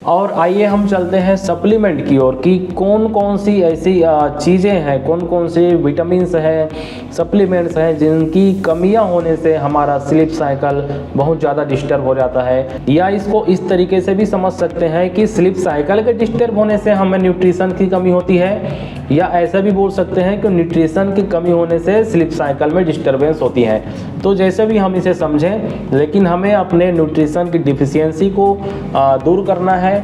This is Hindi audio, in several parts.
और आइए हम चलते हैं सप्लीमेंट की ओर कि कौन कौन सी ऐसी चीज़ें हैं, कौन कौन सी विटामिन्स हैं, सप्लीमेंट्स हैं जिनकी कमियां होने से हमारा स्लीप साइकिल बहुत ज़्यादा डिस्टर्ब हो जाता है। या इसको इस तरीके से भी समझ सकते हैं कि स्लीप साइकिल के डिस्टर्ब होने से हमें न्यूट्रिशन की कमी होती है, या ऐसा भी बोल सकते हैं कि न्यूट्रिशन की कमी होने से स्लीप साइकिल में डिस्टर्बेंस होती है। तो जैसे भी हम इसे समझें, लेकिन हमें अपने न्यूट्रिशन की डिफिशियंसी को दूर करना है।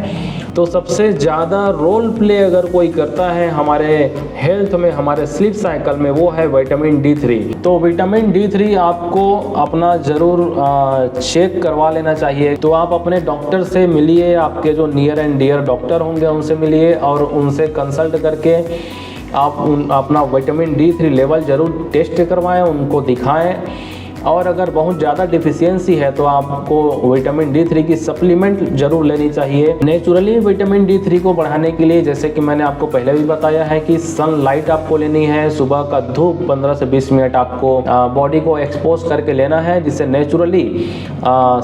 तो सबसे ज़्यादा रोल प्ले अगर कोई करता है हमारे हेल्थ में, हमारे स्लीप साइकिल में, वो है विटामिन D3। तो विटामिन D3 आपको अपना ज़रूर चेक करवा लेना चाहिए। तो आप अपने डॉक्टर से मिलिए, आपके जो नियर एंड डियर डॉक्टर होंगे उनसे मिलिए और उनसे कंसल्ट करके आप अपना विटामिन D3 लेवल ज़रूर टेस्ट करवाएं, उनको दिखाएं। और अगर बहुत ज़्यादा डिफिशियंसी है तो आपको विटामिन D3 की सप्लीमेंट जरूर लेनी चाहिए। नेचुरली विटामिन D3 को बढ़ाने के लिए, जैसे कि मैंने आपको पहले भी बताया है, कि सनलाइट आपको लेनी है। सुबह का धूप 15 से 20 मिनट आपको बॉडी को एक्सपोज करके लेना है, जिससे नेचुरली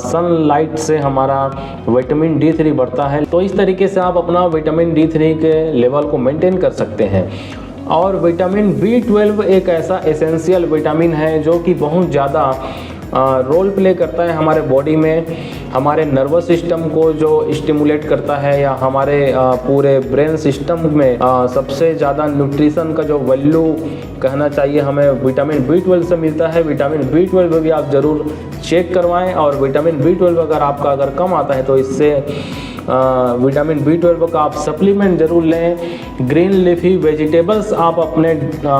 सनलाइट से हमारा विटामिन D3 बढ़ता है। तो इस तरीके से आप अपना विटामिन D3 के लेवल को मेंटेन कर सकते हैं। और विटामिन B12 एक ऐसा एसेंशियल विटामिन है जो कि बहुत ज़्यादा रोल प्ले करता है हमारे बॉडी में, हमारे नर्वस सिस्टम को जो स्टिमुलेट करता है, या हमारे पूरे ब्रेन सिस्टम में सबसे ज़्यादा न्यूट्रिशन का जो वैल्यू कहना चाहिए हमें विटामिन B12 से मिलता है। विटामिन B12 भी आप ज़रूर चेक करवाएं। और विटामिन B12 अगर कम आता है तो इससे विटामिन B12 का आप सप्लीमेंट ज़रूर लें। ग्रीन लीफी वेजिटेबल्स आप अपने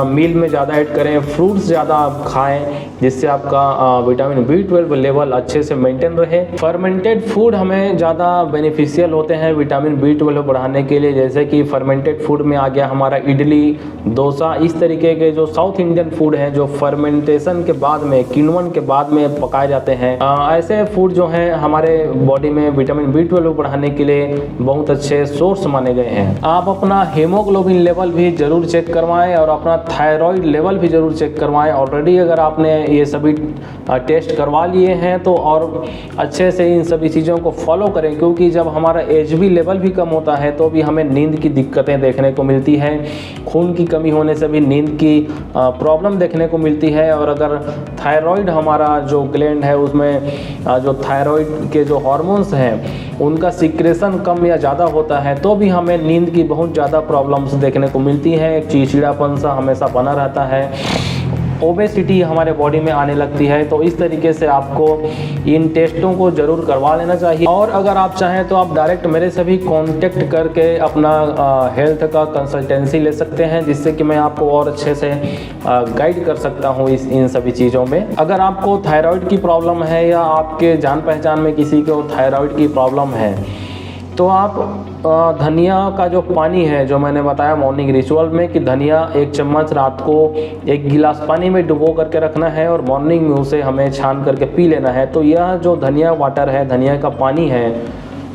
मील में ज़्यादा ऐड करें, फ्रूट्स ज़्यादा आप खाएं, जिससे आपका विटामिन B12 लेवल अच्छे से मेंटेन रहे। फर्मेंटेड फूड हमें ज़्यादा बेनिफिशियल होते हैं विटामिन B12 बढ़ाने के लिए, जैसे कि फर्मेंटेड फूड में आ गया हमारा इडली, डोसा, इस तरीके के जो साउथ इंडियन फूड हैं जो फर्मेंटेशन के बाद में, किण्वन के बाद में पकाए जाते हैं। ऐसे फूड जो हैं हमारे बॉडी में विटामिन B12 बढ़ाने के लिए बहुत अच्छे सोर्स माने गए हैं। आप अपना हीमोग्लोबिन लेवल भी जरूर चेक करवाएं और अपना थायराइड लेवल भी जरूर चेक करवाएं। ऑलरेडी अगर आपने ये सभी टेस्ट करवा लिए हैं तो और अच्छे से इन सभी चीज़ों को फॉलो करें, क्योंकि जब हमारा HB लेवल भी कम होता है तो भी हमें नींद की दिक्कतें देखने को मिलती हैं। खून की कमी होने से भी नींद की प्रॉब्लम देखने को मिलती है। और अगर थायराइड हमारा जो ग्लैंड है उसमें जो थायराइड के जो हार्मोन्स हैं उनका सिक्रेशन कम या ज़्यादा होता है तो भी हमें नींद की बहुत ज़्यादा प्रॉब्लम्स देखने को मिलती हैं। एक चिड़चिड़ापन सा हमेशा बना रहता है, ओबेसिटी हमारे बॉडी में आने लगती है। तो इस तरीके से आपको इन टेस्टों को ज़रूर करवा लेना चाहिए। और अगर आप चाहें तो आप डायरेक्ट मेरे से भी कांटेक्ट करके अपना हेल्थ का कंसल्टेंसी ले सकते हैं, जिससे कि मैं आपको और अच्छे से गाइड कर सकता हूँ इन सभी चीज़ों में। अगर आपको थायराइड की प्रॉब्लम है या आपके जान पहचान में किसी को थायराइड की प्रॉब्लम है तो आप धनिया का जो पानी है, जो मैंने बताया मॉर्निंग रिचुअल में कि धनिया 1 चम्मच रात को 1 गिलास पानी में डुबो करके रखना है और मॉर्निंग में उसे हमें छान करके पी लेना है। तो यह जो धनिया वाटर है, धनिया का पानी है,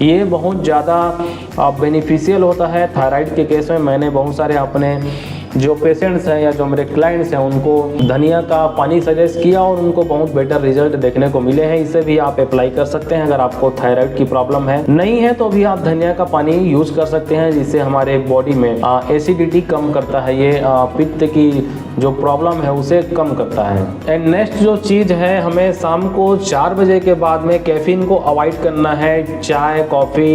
ये बहुत ज़्यादा बेनिफिशियल होता है थायराइड के केस में। मैंने बहुत सारे अपने जो पेशेंट्स हैं या जो मेरे क्लाइंट्स हैं उनको धनिया का पानी सजेस्ट किया और उनको बहुत बेटर रिजल्ट देखने को मिले हैं। इसे भी आप अप्लाई कर सकते हैं अगर आपको थायराइड की प्रॉब्लम है। नहीं है तो भी आप धनिया का पानी यूज़ कर सकते हैं, जिससे हमारे बॉडी में एसिडिटी कम करता है, ये पित्त की जो प्रॉब्लम है उसे कम करता है। एंड नेक्स्ट जो चीज़ है, हमें शाम को 4 बजे के बाद में कैफीन को अवॉइड करना है। चाय, कॉफ़ी,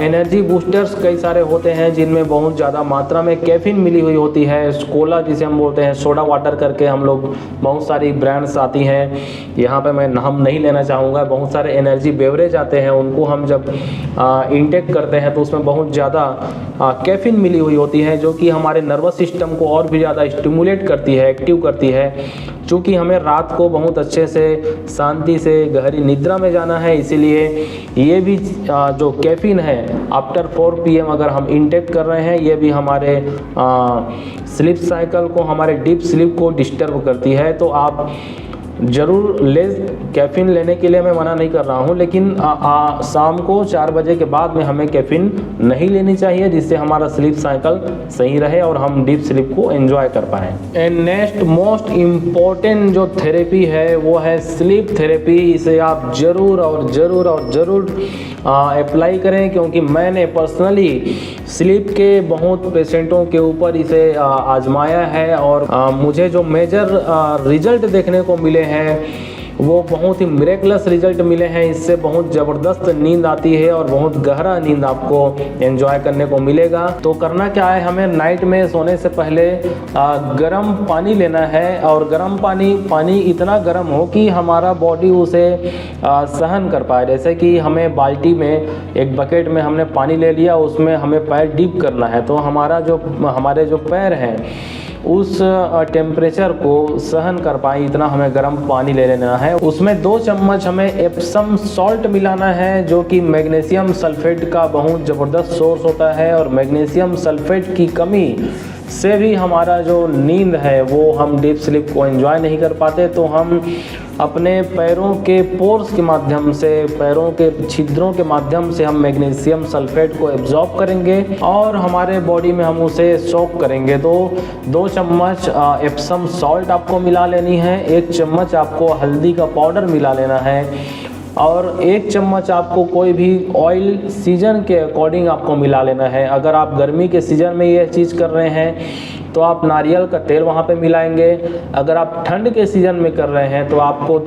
एनर्जी बूस्टर्स कई सारे होते हैं जिनमें बहुत ज़्यादा मात्रा में कैफीन मिली हुई होती है। कोला जिसे हम बोलते हैं, सोडा वाटर करके हम लोग, बहुत सारी ब्रांड्स आती हैं, यहाँ पे मैं नाम नहीं लेना चाहूँगा। बहुत सारे एनर्जी बेवरेज आते हैं, उनको हम जब इंटेक करते हैं तो उसमें बहुत ज़्यादा कैफीन मिली हुई होती है, जो कि हमारे नर्वस सिस्टम को और भी ज़्यादा स्टिमुलेट करती है, एक्टिव करती है। चूँकि हमें रात को बहुत अच्छे से शांति से गहरी निद्रा में जाना है, इसीलिए ये भी जो कैफीन है आफ्टर 4 PM अगर हम इंटेक कर रहे हैं, ये भी हमारे स्लीप साइकिल को, हमारे डीप स्लीप को डिस्टर्ब करती है। तो आप ज़रूर ले। कैफ़ीन लेने के लिए मैं मना नहीं कर रहा हूँ, लेकिन शाम को 4 बजे के बाद में हमें कैफ़ीन नहीं लेनी चाहिए, जिससे हमारा स्लीप साइकिल सही रहे और हम डीप स्लीप को एंजॉय कर पाएँ। एंड नेक्स्ट मोस्ट इम्पॉर्टेंट जो थेरेपी है वो है स्लीप थेरेपी। इसे आप ज़रूर अप्लाई करें, क्योंकि मैंने पर्सनली स्लीप के बहुत पेशेंटों के ऊपर इसे आजमाया है और मुझे जो मेजर रिजल्ट देखने को मिले हैं वो बहुत ही मिरेकलस रिजल्ट मिले हैं। इससे बहुत ज़बरदस्त नींद आती है और बहुत गहरा नींद आपको एंजॉय करने को मिलेगा। तो करना क्या है, हमें नाइट में सोने से पहले गर्म पानी लेना है, और गर्म पानी इतना गर्म हो कि हमारा बॉडी उसे सहन कर पाए। जैसे कि हमें बाल्टी में, एक बकेट में हमने पानी ले लिया, उसमें हमें पैर डीप करना है, तो हमारे जो पैर हैं उस टेम्परेचर को सहन कर पाए इतना हमें गर्म पानी ले लेना है। उसमें 2 चम्मच हमें एप्सम सॉल्ट मिलाना है, जो कि मैग्नीशियम सल्फेट का बहुत ज़बरदस्त सोर्स होता है, और मैग्नीशियम सल्फेट की कमी से भी हमारा जो नींद है वो हम डीप स्लीप को एंजॉय नहीं कर पाते। तो हम अपने पैरों के पोर्स के माध्यम से, पैरों के छिद्रों के माध्यम से हम मैग्नीशियम सल्फेट को एब्जॉर्ब करेंगे और हमारे बॉडी में हम उसे सोक करेंगे। तो 2 चम्मच एप्सम सॉल्ट आपको मिला लेनी है, 1 चम्मच आपको हल्दी का पाउडर मिला लेना है, और 1 चम्मच आपको कोई भी ऑयल सीजन के अकॉर्डिंग आपको मिला लेना है। अगर आप गर्मी के सीज़न में यह चीज़ कर रहे हैं तो आप नारियल का तेल वहाँ पे मिलाएंगे। अगर आप ठंड के सीज़न में कर रहे हैं तो आपको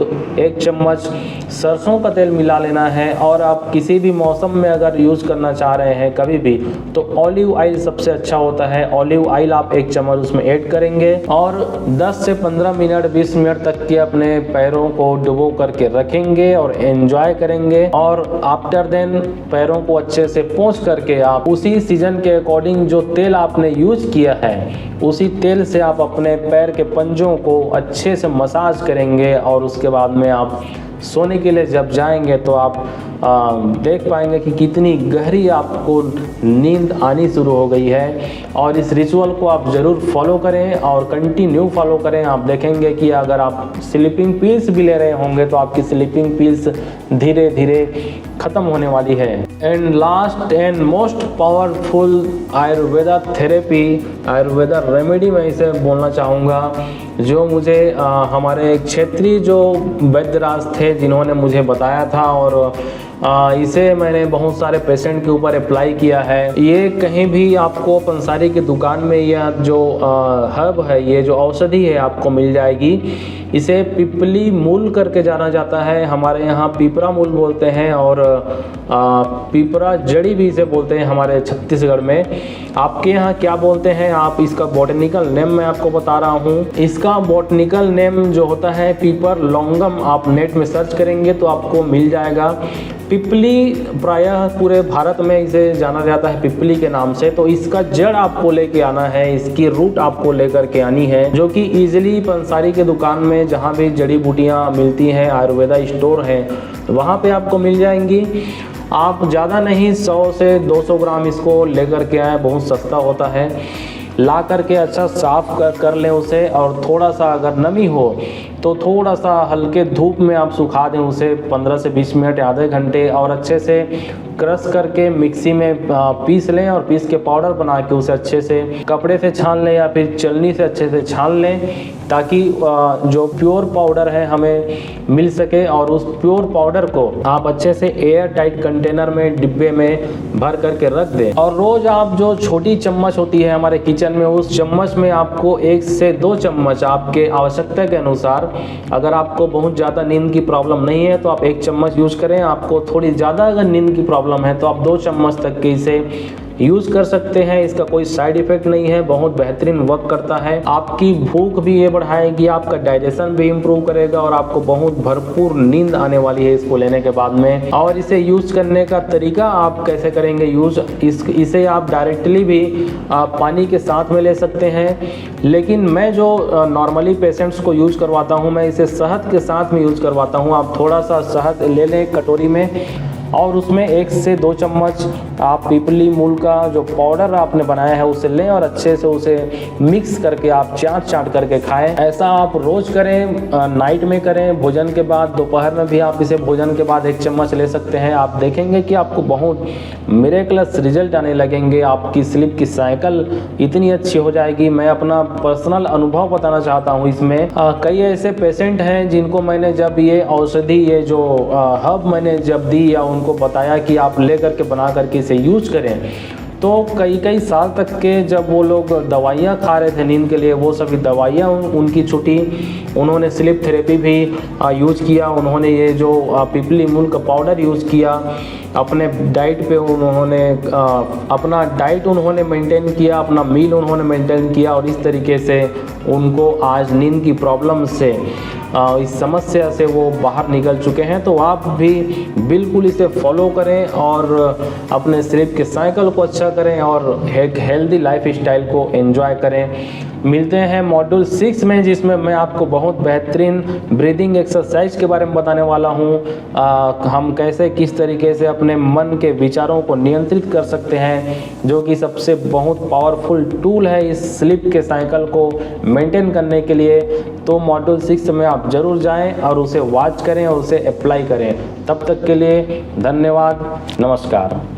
1 चम्मच सरसों का तेल मिला लेना है, और आप किसी भी मौसम में अगर यूज़ करना चाह रहे हैं कभी भी, तो ऑलिव ऑयल सबसे अच्छा होता है। ऑलिव ऑयल आप 1 चम्मच उसमें ऐड करेंगे और 10 से 15 मिनट 20 मिनट तक के अपने पैरों को डुबो करके रखेंगे और एंजॉय करेंगे। और आफ्टर देन पैरों को अच्छे से पोंछ करके आप उसी सीजन के अकॉर्डिंग जो तेल आपने यूज किया है उसी तेल से आप अपने पैर के पंजों को अच्छे से मसाज करेंगे, और उसके बाद में आप सोने के लिए जब जाएंगे तो आप देख पाएंगे कि कितनी गहरी आपको नींद आनी शुरू हो गई है। और इस रिचुअल को आप ज़रूर फॉलो करें और कंटिन्यू फॉलो करें। आप देखेंगे कि अगर आप स्लीपिंग पिल्स भी ले रहे होंगे तो आपकी स्लीपिंग पिल्स धीरे धीरे ख़त्म होने वाली है। And last and most powerful Ayurveda therapy, Ayurveda remedy मैं इसे बोलना चाहूँगा, जो मुझे हमारे क्षेत्रीय जो वैद्यराज थे जिन्होंने मुझे बताया था, और इसे मैंने बहुत सारे पेशेंट के ऊपर अप्लाई किया है। ये कहीं भी आपको पंसारी की दुकान में यह जो हर्ब है, ये जो औषधि है आपको मिल जाएगी। इसे पिपली मूल करके जाना जाता है, हमारे यहाँ पीपरा मूल बोलते हैं, और पीपरा जड़ी भी इसे बोलते हैं हमारे छत्तीसगढ़ में। आपके यहाँ क्या बोलते हैं आप, इसका बॉटनिकल नेम मैं आपको बता रहा हूँ। इसका बॉटनिकल नेम जो होता है पीपर लॉन्गम, आप नेट में सर्च करेंगे तो आपको मिल जाएगा। पिपली प्रायः पूरे भारत में इसे जाना जाता है पिपली के नाम से। तो इसका जड़ आपको लेके आना है, इसकी रूट आपको लेकर के आनी है, जो कि ईजिली पंसारी के दुकान में जहाँ भी जड़ी बूटियाँ मिलती हैं, आयुर्वेदा स्टोर हैं, वहाँ पे आपको मिल जाएंगी। आप ज़्यादा नहीं 100 से 200 ग्राम इसको लेकर के आए, बहुत सस्ता होता है। ला करके अच्छा साफ कर लें उसे, और थोड़ा सा अगर नमी हो तो थोड़ा सा हल्के धूप में आप सुखा दें उसे 15 से 20 मिनट, आधे घंटे, और अच्छे से क्रश करके मिक्सी में पीस लें, और पीस के पाउडर बना के उसे अच्छे से कपड़े से छान लें या फिर चलनी से अच्छे से छान लें, ताकि जो प्योर पाउडर है हमें मिल सके। और उस प्योर पाउडर को आप अच्छे से एयर टाइट कंटेनर में, डिब्बे में भर करके रख दें। और रोज़ आप जो छोटी चम्मच होती है हमारे किचन में, उस चम्मच में आपको 1 से 2 चम्मच आपके आवश्यकता के अनुसार, अगर आपको बहुत ज़्यादा नींद की प्रॉब्लम नहीं है तो आप 1 चम्मच यूज करें। आपको थोड़ी ज़्यादा अगर नींद की प्रॉब्लम है तो आप 2 चम्मच तक के इसे यूज़ कर सकते हैं। इसका कोई साइड इफ़ेक्ट नहीं है, बहुत बेहतरीन वर्क करता है। आपकी भूख भी ये बढ़ाएगी, आपका डाइजेशन भी इम्प्रूव करेगा, और आपको बहुत भरपूर नींद आने वाली है इसको लेने के बाद में। और इसे यूज़ करने का तरीका आप कैसे करेंगे यूज़, इसे आप डायरेक्टली भी पानी के साथ में ले सकते हैं, लेकिन मैं जो नॉर्मली पेशेंट्स को यूज़ करवाता हूँ, मैं इसे शहद के साथ में यूज़ करवाता हूँ। आप थोड़ा सा शहद ले लें कटोरी में, और उसमें 1 से 2 चम्मच आप पिपली मूल का जो पाउडर आपने बनाया है उसे लें और अच्छे से उसे मिक्स करके आप चाट करके खाएं। ऐसा आप रोज़ करें, नाइट में करें, भोजन के बाद, दोपहर में भी आप इसे भोजन के बाद 1 चम्मच ले सकते हैं। आप देखेंगे कि आपको बहुत मिरेकलस रिजल्ट आने लगेंगे, आपकी स्लीप की साइकिल इतनी अच्छी हो जाएगी। मैं अपना पर्सनल अनुभव बताना चाहता हूँ इसमें। कई ऐसे पेशेंट हैं जिनको मैंने जब ये औषधि, ये जो हर्ब मैंने जब दी या उनको बताया कि आप ले करके बना करके इसे यूज करें, तो कई साल तक के जब वो लोग दवाइयाँ खा रहे थे नींद के लिए, वो सभी दवाइयाँ उनकी छूटी। उन्होंने स्लीप थेरेपी भी यूज़ किया, उन्होंने ये जो पिपली मूल का पाउडर यूज़ किया, अपने डाइट पे उन्होंने अपना डाइट उन्होंने मेंटेन किया, अपना मील उन्होंने मेंटेन किया और इस तरीके से उनको आज नींद की प्रॉब्लम से, इस समस्या से वो बाहर निकल चुके हैं। तो आप भी बिल्कुल इसे फॉलो करें और अपने स्लीप के साइकिल को अच्छा करें और एक हेल्दी लाइफ स्टाइल को एंजॉय करें। मिलते हैं मॉड्यूल 6 में, जिसमें मैं आपको बहुत बेहतरीन ब्रीदिंग एक्सरसाइज के बारे में बताने वाला हूँ। हम कैसे किस तरीके से अपने मन के विचारों को नियंत्रित कर सकते हैं, जो कि सबसे बहुत पावरफुल टूल है इस स्लीप के साइकिल को मेंटेन करने के लिए। तो मॉड्यूल 6 में आप ज़रूर जाएं और उसे वॉच करें और उसे अप्लाई करें। तब तक के लिए धन्यवाद, नमस्कार।